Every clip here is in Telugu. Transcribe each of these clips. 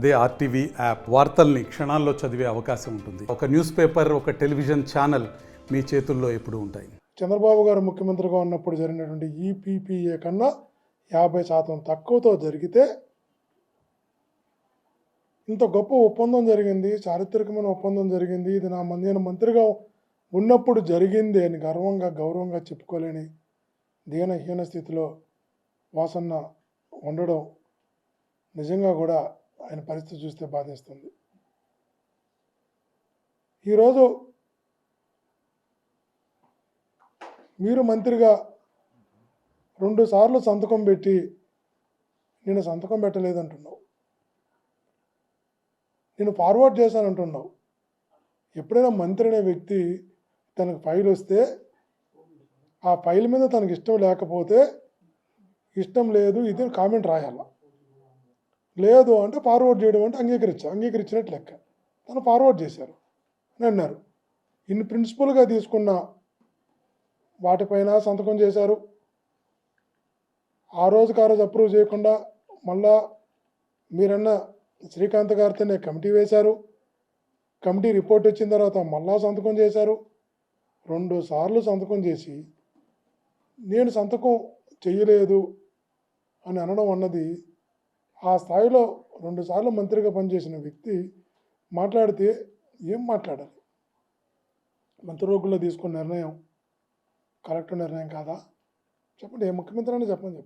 అదే ఆర్టీవీ యాప్ వార్తల్ని క్షణాల్లో చదివే అవకాశం ఉంటుంది. ఒక న్యూస్ పేపర్, ఒక టెలివిజన్ ఛానల్ మీ చేతుల్లో ఎప్పుడూ ఉంటాయి. చంద్రబాబు గారు ముఖ్యమంత్రిగా ఉన్నప్పుడు జరిగినటువంటి ఈపీపీఏ కన్నా 50% తక్కువతో జరిగితే ఇంత గొప్ప ఒప్పందం జరిగింది, చారిత్రకమైన ఒప్పందం జరిగింది, ఇది నేను మంత్రిగా ఉన్నప్పుడు జరిగింది అని గౌరవంగా చెప్పుకోలేని దీనహీన స్థితిలో వాసన్న ఉండడం నిజంగా కూడా ఆయన పరిస్థితి చూస్తే బాధేస్తుంది. ఈరోజు మీరు మంత్రిగా 2 సార్లు సంతకం పెట్టి నేను సంతకం పెట్టలేదంటున్నావు, నేను ఫార్వర్డ్ చేశానంటున్నావు. ఎప్పుడైనా మంత్రి అనే వ్యక్తి తనకు ఫైల్ వస్తే ఆ ఫైల్ మీద తనకు ఇష్టం లేకపోతే ఇష్టం లేదు ఇది కామెంట్ రాయాల, లేదు అంటే ఫార్వర్డ్ చేయడం అంటే అంగీకరించినట్టు లెక్క. తను ఫార్వర్డ్ చేశారు అని అన్నారు. ఇన్ని ప్రిన్సిపల్గా తీసుకున్న వాటిపైన సంతకం చేశారు. ఆ రోజు అప్రూవ్ చేయకుండా మళ్ళా మీరన్న శ్రీకాంత్ గారితోనే కమిటీ వేశారు. కమిటీ రిపోర్ట్ వచ్చిన తర్వాత మళ్ళా సంతకం చేశారు. 2 సార్లు సంతకం చేసి నేను సంతకం చేయలేదు అని అనడం అన్నది ఆ స్థాయిలో 2 సార్లు మంత్రిగా పనిచేసిన వ్యక్తి మాట్లాడితే ఏం మాట్లాడాలి? మంత్రివర్గంలో తీసుకున్న నిర్ణయం కరెక్ట్ నిర్ణయం కాదా? చెప్పండి. ఏ ముఖ్యమంత్రి అని చెప్పండి.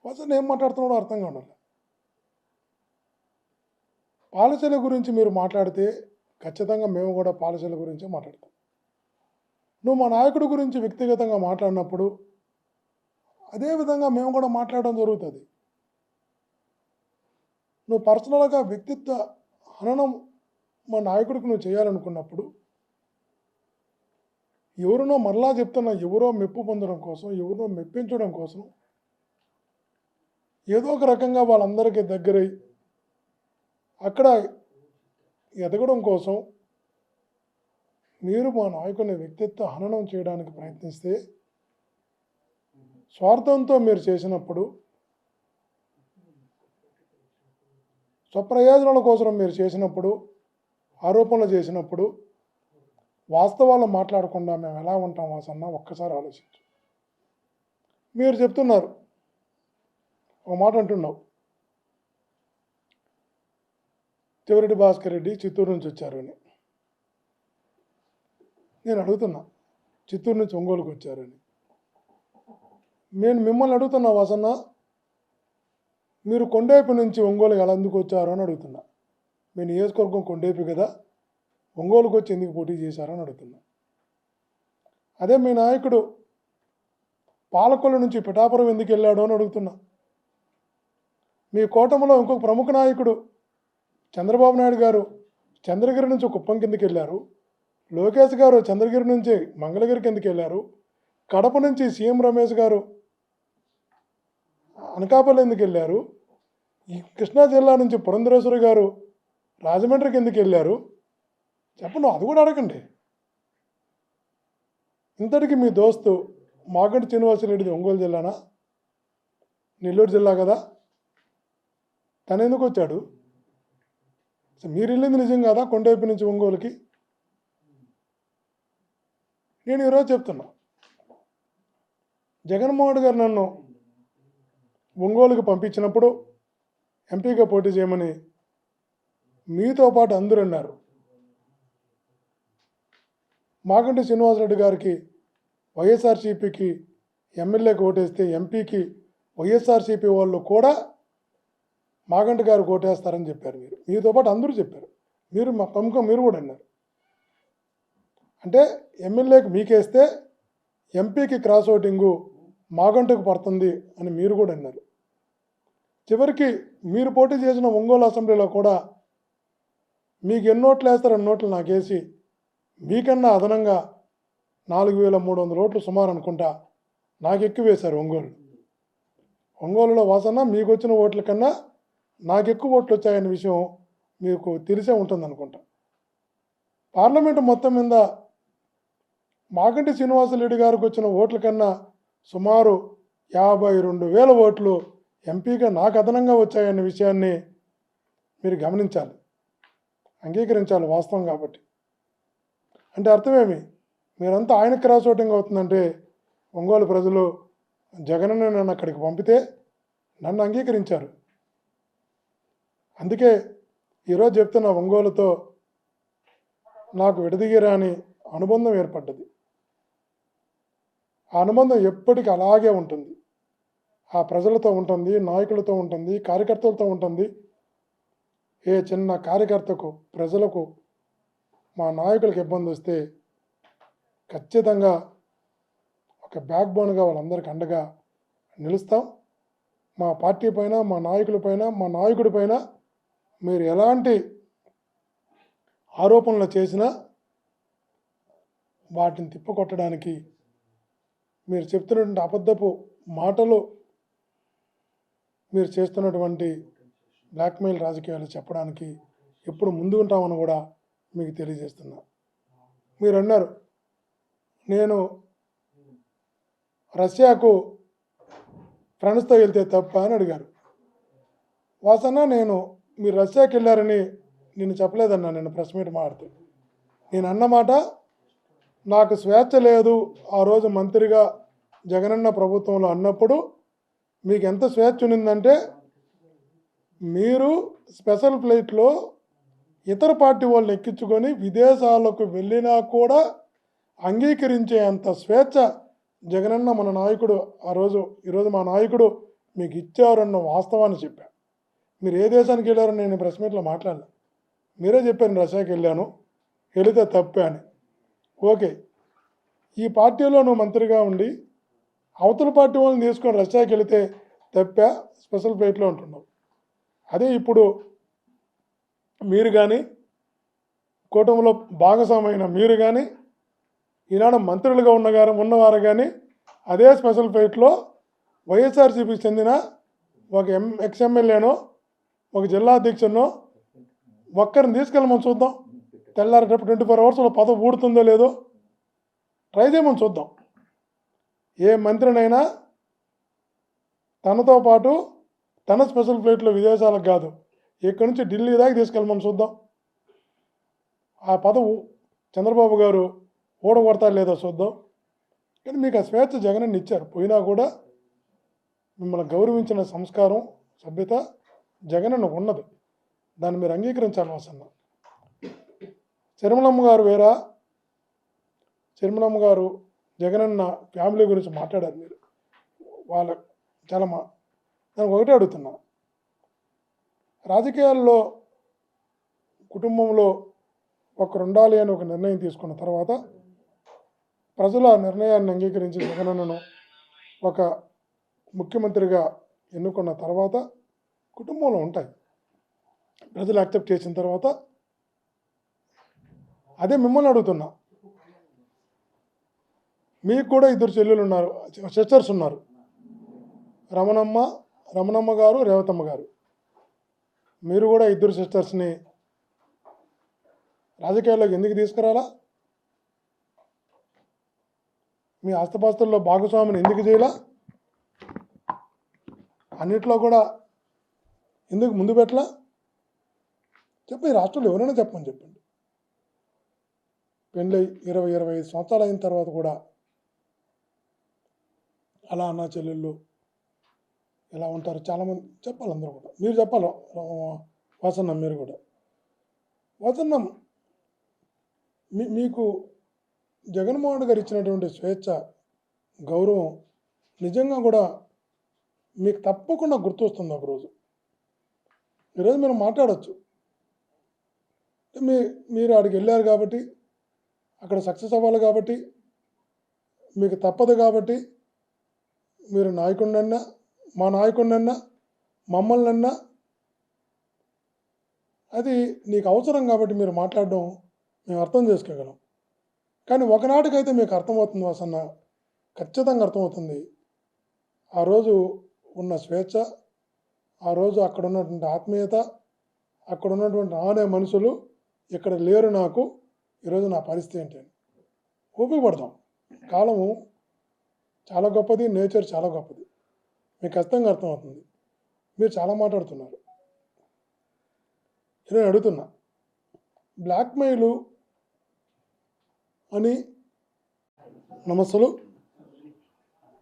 అసలు ఏం మాట్లాడుతున్నాడో అర్థంగా ఉండాలి. పాలసీల గురించి మీరు మాట్లాడితే ఖచ్చితంగా మేము కూడా పాలసీల గురించే మాట్లాడతాం. నువ్వు మా నాయకుడి గురించి వ్యక్తిగతంగా మాట్లాడినప్పుడు అదేవిధంగా మేము కూడా మాట్లాడడం జరుగుతుంది. నువ్వు పర్సనల్గా వ్యక్తిత్వ హననం మా నాయకుడికి నువ్వు చేయాలనుకున్నప్పుడు ఎవరినో మరలా చెప్తున్నా, ఎవరో మెప్పు పొందడం కోసం, ఎవరినో మెప్పించడం కోసం ఏదో ఒక రకంగా వాళ్ళందరికీ దగ్గరై అక్కడ ఎదగడం కోసం మీరు మా నాయకుని వ్యక్తిత్వ హననం చేయడానికి ప్రయత్నిస్తే, స్వార్థంతో మీరు చేసినప్పుడు, స్వప్రయోజనాల కోసం మీరు చేసినప్పుడు, ఆరోపణలు చేసినప్పుడు వాస్తవాలు మాట్లాడకుండా మేము ఎలా ఉంటాం వాసన్న? ఒక్కసారి ఆలోచించు. మీరు చెప్తున్నారు, ఒక మాట అంటున్నావు, చెవిరెడ్డి భాస్కర్ రెడ్డి చిత్తూరు నుంచి వచ్చారు అని. నేను అడుగుతున్నా, చిత్తూరు నుంచి ఒంగోలుకు వచ్చారని. నేను మిమ్మల్ని అడుగుతున్నా వాసన్న, మీరు కొండేపి నుంచి ఒంగోలుకి ఎలా ఎందుకు వచ్చారు అని అడుగుతున్నా. మీ నియోజకవర్గం కొండేపి కదా, ఒంగోలుకు వచ్చి ఎందుకు పోటీ చేశారని అడుగుతున్నా. అదే మీ నాయకుడు పాలకొల్లు నుంచి పిఠాపురం ఎందుకు వెళ్ళాడు అని అడుగుతున్నా. మీ కూటమిలో ఇంకొక ప్రముఖ నాయకుడు చంద్రబాబు నాయుడు గారు చంద్రగిరి నుంచి కుప్పం కిందకి వెళ్ళారు, లోకేష్ గారు చంద్రగిరి నుంచి మంగళగిరికి ఎందుకు వెళ్ళారు, కడప నుంచి సీఎం రమేష్ గారు అనకాపల్లి ఎందుకు వెళ్ళారు, ఈ కృష్ణా జిల్లా నుంచి పురంధరేశ్వరి గారు రాజమండ్రికి ఎందుకు వెళ్ళారు? చెప్పండి, అది కూడా అడగండి. ఇంతటికి మీ దోస్తు మాగంటి శ్రీనివాసరెడ్డిది ఒంగోలు జిల్లానా, నెల్లూరు జిల్లా కదా, తను ఎందుకు వచ్చాడు? మీరు వెళ్ళింది నిజం కాదా కొండవైపు నుంచి ఒంగోలుకి? నేను ఈరోజు చెప్తున్నా, జగన్మోహన్ గారు నన్ను ఒంగోలుకి పంపించినప్పుడు ఎంపీగా పోటీ చేయమని మీతో పాటు అందరూ అన్నారు. మాగంటి శ్రీనివాసరెడ్డి గారికి వైఎస్ఆర్సీపీకి ఎమ్మెల్యేకి ఓటేస్తే ఎంపీకి వైఎస్ఆర్సీపీ వాళ్ళు కూడా మాగంటి గారు ఓటేస్తారని చెప్పారు. మీతో పాటు అందరూ చెప్పారు. మీరు మా ప్రముఖం మీరు కూడా అన్నారు. అంటే ఎమ్మెల్యేకి మీకేస్తే ఎంపీకి క్రాస్ ఓటింగు మాగంటికి పడుతుంది అని మీరు కూడా అన్నారు. చివరికి మీరు పోటీ చేసిన ఒంగోలు అసెంబ్లీలో కూడా మీకు ఎన్ని ఓట్లు వేస్తారని నోట్లు నాకేసి మీకన్నా అదనంగా 4,300 ఓట్లు సుమారు అనుకుంటా నాకు ఎక్కువ వేశారు. ఒంగోలులో వాసన మీకు వచ్చిన ఓట్ల కన్నా నాకు ఎక్కువ ఓట్లు వచ్చాయనే విషయం మీకు తెలిసే ఉంటుంది అనుకుంటా. పార్లమెంటు మొత్తం మీద మాగంటి శ్రీనివాసరెడ్డి గారికి వచ్చిన ఓట్ల కన్నా సుమారు 52,000 ఓట్లు ఎంపీగా నాకు అదనంగా వచ్చాయన్న విషయాన్ని మీరు గమనించాలి, అంగీకరించాలి వాస్తవం కాబట్టి. అంటే అర్థమేమి, మీరంతా ఆయన క్రాస్ ఓటింగ్ అవుతుందంటే ఒంగోలు ప్రజలు జగనన్న నన్ను అక్కడికి పంపితే నన్ను అంగీకరించారు. అందుకే ఈరోజు చెప్తున్న ఒంగోలుతో నాకు విడదీయరాని అనుబంధం ఏర్పడ్డది. ఆ అనుబంధం ఎప్పటికీ అలాగే ఉంటుంది. ఆ ప్రజలతో ఉంటుంది, నాయకులతో ఉంటుంది, కార్యకర్తలతో ఉంటుంది. ఏ చిన్న కార్యకర్తకు, ప్రజలకు, మా నాయకులకు ఇబ్బంది వస్తే ఖచ్చితంగా ఒక బ్యాక్ బోన్గా వాళ్ళందరికీ అండగా నిలుస్తాం. మా పార్టీ పైన, మా నాయకుల పైన, మా నాయకుడి పైన మీరు ఎలాంటి ఆరోపణలు చేసినా వాటిని తిప్పకొట్టడానికి, మీరు చెప్తున్నటువంటి అబద్ధపు మాటలు, మీరు చేస్తున్నటువంటి బ్లాక్మెయిల్ రాజకీయాలు చెప్పడానికి ఎప్పుడు ముందు ఉంటామని కూడా మీకు తెలియజేస్తున్నా. మీరు అన్నారు నేను రష్యాకు ఫ్రెండ్స్తో వెళ్తే తప్ప అని అడిగారు. వాసన్న, మీరు రష్యాకి వెళ్ళారని నేను చెప్పలేదన్నా. నేను ప్రెస్ మీట్ మాట్లాడుతూ నేను అన్నమాట, నాకు స్వేచ్ఛ లేదు ఆ రోజు మంత్రిగా జగనన్న ప్రభుత్వంలో అన్నప్పుడు మీకు ఎంత స్వేచ్ఛ ఉన్నిందంటే మీరు స్పెషల్ ఫ్లైట్లో ఇతర పార్టీ వాళ్ళని ఎక్కించుకొని విదేశాలకు వెళ్ళినా కూడా అంగీకరించే అంత స్వేచ్ఛ జగనన్న మన నాయకుడు ఈరోజు మా నాయకుడు మీకు ఇచ్చారన్న వాస్తవాన్ని చెప్పాను. మీరు ఏ దేశానికి వెళ్ళారని నేను ప్రెస్ మీట్లో మాట్లాడలే. మీరే చెప్పారు రష్యాకి వెళ్ళాను, వెళితే తప్పే అని. ఓకే, ఈ పార్టీలో నువ్వు మంత్రిగా ఉండి అవతల పార్టీ వాళ్ళని తీసుకొని రష్యాకి వెళితే తప్పా, స్పెషల్ ఫ్లైట్లో ఉంటున్నావు. అదే ఇప్పుడు మీరు కానీ, కూటమిలో భాగస్వామైన మీరు కానీ, ఈనాడు మంత్రులుగా ఉన్నవారు కానీ అదే స్పెషల్ ఫ్లైట్లో వైఎస్ఆర్సీపీకి చెందిన ఒక ఎక్స్ఎమ్మెల్యేనో, ఒక జిల్లా అధ్యక్షునో ఒక్కరిని తీసుకెళ్ళమని చూద్దాం. తెల్లారేటప్పుడు 24 అవర్స్లో పదవి ఊడుతుందో లేదో ట్రై చేయమని చూద్దాం. ఏ మంత్రినైనా తనతో పాటు తన స్పెషల్ ఫ్లైట్లో విదేశాలకు కాదు, ఇక్కడి నుంచి ఢిల్లీ దాకా తీసుకెళ్ళమని చూద్దాం. ఆ పదవి చంద్రబాబు గారు ఓడగొడతారు లేదో చూద్దాం. కానీ మీకు ఆ స్వేచ్ఛ జగనన్న ఇచ్చారు. పోయినా కూడా మిమ్మల్ని గౌరవించిన సంస్కారం, సభ్యత జగనన్న ఉన్నది. దాన్ని మీరు అంగీకరించాలి. వసన్న, శర్మలమ్మ గారు వేరా, శర్మలమ్మ గారు జగనన్న ఫ్యామిలీ గురించి మాట్లాడారు. మీరు వాళ్ళ చాలా దానికి ఒకటే అడుగుతున్నా, రాజకీయాల్లో కుటుంబంలో ఒకరు ఉండాలి అని ఒక నిర్ణయం తీసుకున్న తర్వాత ప్రజలు ఆ నిర్ణయాన్ని అంగీకరించి జగనన్నను ఒక ముఖ్యమంత్రిగా ఎన్నుకున్న తర్వాత కుటుంబంలో ఉంటాయి. ప్రజలు యాక్సెప్ట్ చేసిన తర్వాత అదే మిమ్మల్ని అడుగుతున్నా. మీకు కూడా 2 చెల్లెలు ఉన్నారు, సిస్టర్స్ ఉన్నారు, రమణమ్మ గారు, రేవతమ్మ గారు. మీరు కూడా 2 సిస్టర్స్ని రాజకీయాల్లోకి ఎందుకు తీసుకురాలా? మీ ఆస్తిపాస్తుల్లో భాగస్వామిని ఎందుకు చేయాలా? అన్నిట్లో కూడా ఎందుకు ముందు పెట్టలా? చెప్పండి, రాష్ట్రంలో ఎవరైనా చెప్పమని చెప్పండి. పెళ్ళై 20-25 సంవత్సరాలు అయిన తర్వాత కూడా అలా అన్న చెల్లెళ్ళు ఎలా ఉంటారు చాలామంది చెప్పాలి. అందరూ కూడా మీరు చెప్పాలి. వాసన్నం, మీరు కూడా వాసన్నం, మీకు జగన్మోహన్ గారు ఇచ్చినటువంటి స్వేచ్ఛ, గౌరవం నిజంగా కూడా మీకు తప్పకుండా గుర్తొస్తుంది. ఒకరోజు ఈరోజు మీరు మాట్లాడవచ్చు. మీరు ఆడికి వెళ్ళారు కాబట్టి, అక్కడ సక్సెస్ అవ్వాలి కాబట్టి, మీకు తప్పదు కాబట్టి, మీరు నాయకుడినన్నా, మా నాయకుడినన్నా, మమ్మల్నన్నా, అది నీకు అవసరం కాబట్టి మీరు మాట్లాడడం మేము అర్థం చేసుకోగలం. కానీ ఒకనాటికైతే మీకు అర్థమవుతుంది వాసన్న, ఖచ్చితంగా అర్థమవుతుంది. ఆ రోజు ఉన్న స్వేచ్ఛ, ఆ రోజు అక్కడ ఉన్నటువంటి ఆత్మీయత, అక్కడ ఉన్నటువంటి ఆనే మనుషులు ఇక్కడ లేరు. నాకు ఈరోజు నా పరిస్థితి ఏంటి అని ఓపిక పడదాం. కాలము చాలా గొప్పది, నేచర్ చాలా గొప్పది. మీకు ఖచ్చితంగా అర్థమవుతుంది. మీరు చాలా మాట్లాడుతున్నారు. నేను అడుగుతున్నా, బ్లాక్మెయిల్ అని నమస్సులు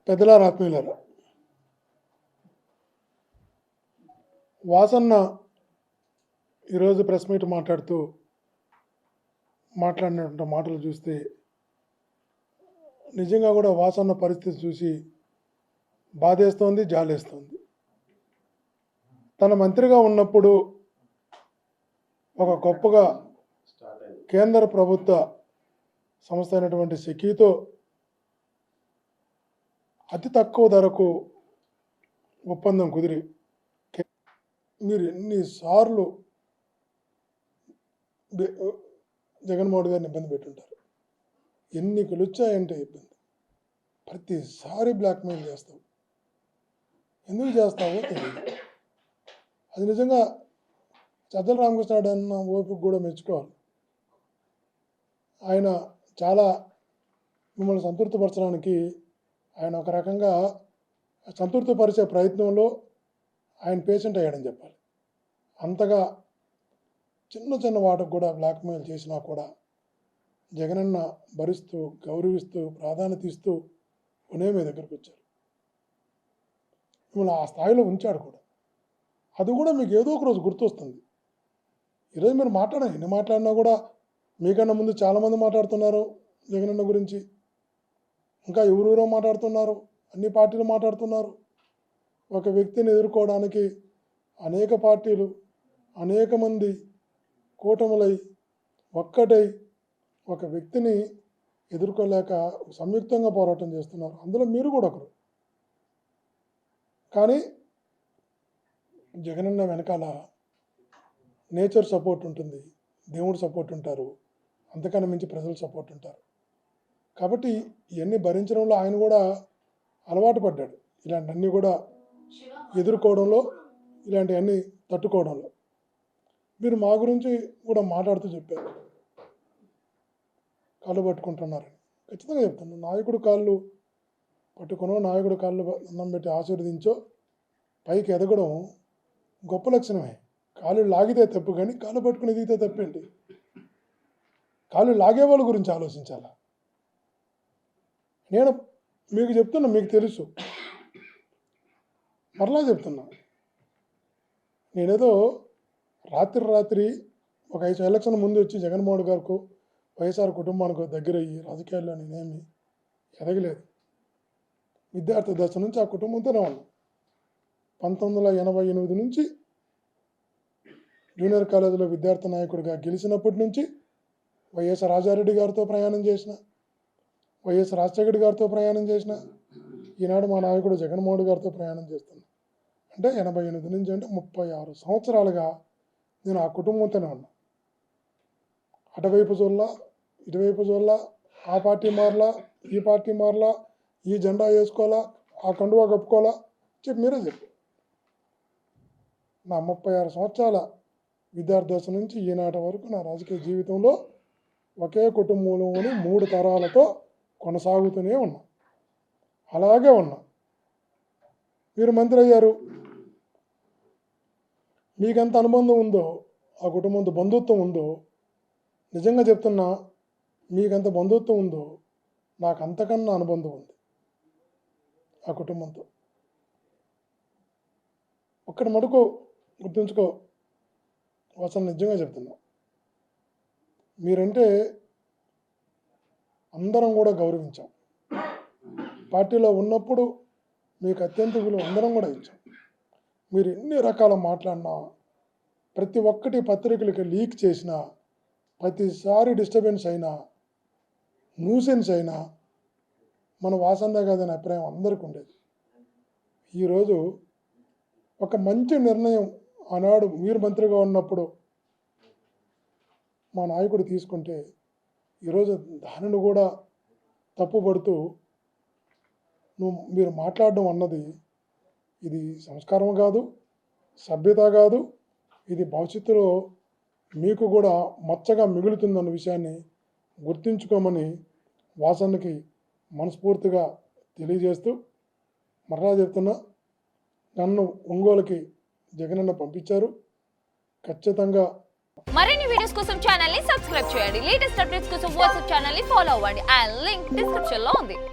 పెద్దలారా ఆత్మీయులారా, వాసన్న ఈరోజు ప్రెస్ మీట్ మాట్లాడినటువంటి మాటలు చూస్తే నిజంగా కూడా వాసన్న పరిస్థితి చూసి బాధేస్తోంది, జాలేస్తోంది. తన మంత్రిగా ఉన్నప్పుడు ఒక గొప్పగా కేంద్ర ప్రభుత్వ సంస్థ అయినటువంటి సెకీతో అతి తక్కువ ధరకు ఒప్పందం కుదిరి మీరు ఎన్నిసార్లు జగన్మోహన్ గారిని ఇబ్బంది పెట్టుంటారు. ఎన్నికలు వచ్చాయంటే ఇబ్బంది. ప్రతిసారి బ్లాక్మెయిల్ చేస్తావు. ఎందుకు చేస్తావో తెలియదు. అది నిజంగా సజ్జల రామకృష్ణారెడ్డి అన్న ఓపిక కూడా మెచ్చుకోవాలి. ఆయన చాలా మిమ్మల్ని సంతృప్తిపరచడానికి ఆయన ఒక రకంగా సంతృప్తిపరిచే ప్రయత్నంలో ఆయన పేషెంట్ అయ్యాడని చెప్పాలి. అంతగా చిన్న చిన్న వాటికి కూడా బ్లాక్మెయిల్ చేసినా కూడా జగనన్న భరిస్తూ, గౌరవిస్తూ, ప్రాధాన్యత ఇస్తూ కొనే మీ దగ్గరకు వచ్చారు. మిమ్మల్ని ఆ స్థాయిలో ఉంచాడు కూడా. అది కూడా మీకు ఏదో ఒక రోజు గుర్తొస్తుంది. ఈరోజు మీరు ఎన్ని మాట్లాడినా కూడా మీకన్నా ముందు చాలామంది మాట్లాడుతున్నారు జగనన్న గురించి. ఇంకా ఎవరెవరో మాట్లాడుతున్నారు, అన్ని పార్టీలు మాట్లాడుతున్నారు. ఒక వ్యక్తిని ఎదుర్కోవడానికి అనేక పార్టీలు, అనేక మంది కూటములై ఒక్కటై ఒక వ్యక్తిని ఎదుర్కోలేక సంయుక్తంగా పోరాటం చేస్తున్నారు. అందులో మీరు కూడా ఒకరు. కానీ జగనన్న వెనకాల నేచర్ సపోర్ట్ ఉంటుంది, దేవుడు సపోర్ట్ ఉంటారు, అంతకన్నా మించి ప్రజలు సపోర్ట్ ఉంటారు. కాబట్టి ఇవన్నీ భరించడంలో ఆయన కూడా అలవాటు పడ్డాడు. ఇలాంటివన్నీ కూడా ఎదుర్కోవడంలో, ఇలాంటివన్నీ తట్టుకోవడంలో. మీరు మా గురించి కూడా మాట్లాడుతూ చెప్పారు, కాళ్ళు పట్టుకుంటున్నారని. ఖచ్చితంగా చెప్తాను, నాయకుడు కాళ్ళు పట్టుకునో, నాయకుడు కాళ్ళు అన్నం పెట్టి ఆశీర్వదించో పైకి ఎదగడం గొప్ప లక్షణమే. కాళ్ళు లాగితే తప్పు, కానీ కాళ్ళు పట్టుకుని ఎదిగితే తప్పేంటి? కాళ్ళు లాగే వాళ్ళ గురించి ఆలోచించాలా. నేను మీకు చెప్తున్నా, మీకు తెలుసు, మరలా చెప్తున్నా. నేనేదో రాత్రి ఒక 5 ఎలక్షన్ ముందు వచ్చి జగన్మోహన్ గారికి, వైఎస్ఆర్ కుటుంబానికి దగ్గర అయ్యి రాజకీయాల్లో నేనేమి ఎదగలేదు. విద్యార్థి దశ నుంచి ఆ కుటుంబంతోనే ఉన్నాను. 1988 నుంచి జూనియర్ కాలేజీలో విద్యార్థి నాయకుడిగా గెలిచినప్పటి నుంచి వైఎస్ రాజారెడ్డి గారితో ప్రయాణం చేసిన, వైఎస్ రాజశేఖర్ గారితో ప్రయాణం చేసిన, ఈనాడు మా నాయకుడు జగన్మోహన్ గారితో ప్రయాణం చేస్తున్నాను. అంటే 88 నుంచి, అంటే 36 సంవత్సరాలుగా నేను ఆ కుటుంబంతోనే ఉన్నా. అటువైపు చూడలా, ఇటువైపు చూడలా, ఆ పార్టీ మారలా, ఈ పార్టీ మారలా, ఈ జెండా వేసుకోవాలా, ఆ కండువా కప్పుకోవాలా, మీరే చెప్పు. నా 36 సంవత్సరాల విద్యార్థి దశ నుంచి ఈనాటి వరకు నా రాజకీయ జీవితంలో ఒకే కుటుంబంలోని 3 తరాలతో కొనసాగుతూనే ఉన్నా. అలాగే ఉన్నా. మీరు మంత్రి అయ్యారు, మీకెంత అనుబంధం ఉందో, ఆ కుటుంబంతో బంధుత్వం ఉందో, నిజంగా చెప్తున్నా, మీకెంత బంధుత్వం ఉందో నాకు అంతకన్నా అనుబంధం ఉంది ఆ కుటుంబంతో. ఒక్కటి మటుకు గుర్తుంచుకో, అసలు నిజంగా చెప్తున్నా, మీరంటే అందరం కూడా గౌరవించాం. పార్టీలో ఉన్నప్పుడు మీకు అత్యంత విలువ అందరం కూడా ఇచ్చాం. మీరు ఎన్ని రకాల మాట్లాడినా, ప్రతి ఒక్కటి పత్రికలకి లీక్ చేసినా, ప్రతిసారి డిస్టర్బెన్స్ అయినా, న్యూసెన్స్ అయినా మన వాసన కాదనే అభిప్రాయం అందరికీ ఉండేది. ఈరోజు ఒక మంచి నిర్ణయం ఆనాడు మీరు మంత్రిగా ఉన్నప్పుడు మా నాయకుడు తీసుకుంటే, ఈరోజు దానిని కూడా తప్పుపడుతూ మీరు మాట్లాడడం అన్నది ఇది సంస్కారం కాదు, సభ్యత కాదు. ఇది భవిష్యత్తులో మీకు కూడా మచ్చగా మిగులుతుందన్న విషయాన్ని గుర్తుంచుకోమని వాసన్నకి మనస్ఫూర్తిగా తెలియజేస్తూ, మరలా చెప్తున్నా, నన్ను ఒంగోలుకి జగనన్న పంపించారు. ఖచ్చితంగా మరిన్ని వీడియోస్ కోసం ఛానల్ ని సబ్స్క్రైబ్ చేయండి. లేటెస్ట్ అప్డేట్స్ కోసం వాట్సాప్ ఛానల్ ని ఫాలో అవ్వండి. అండ్ లింక్ డిస్క్రిప్షన్ లో ఉంది.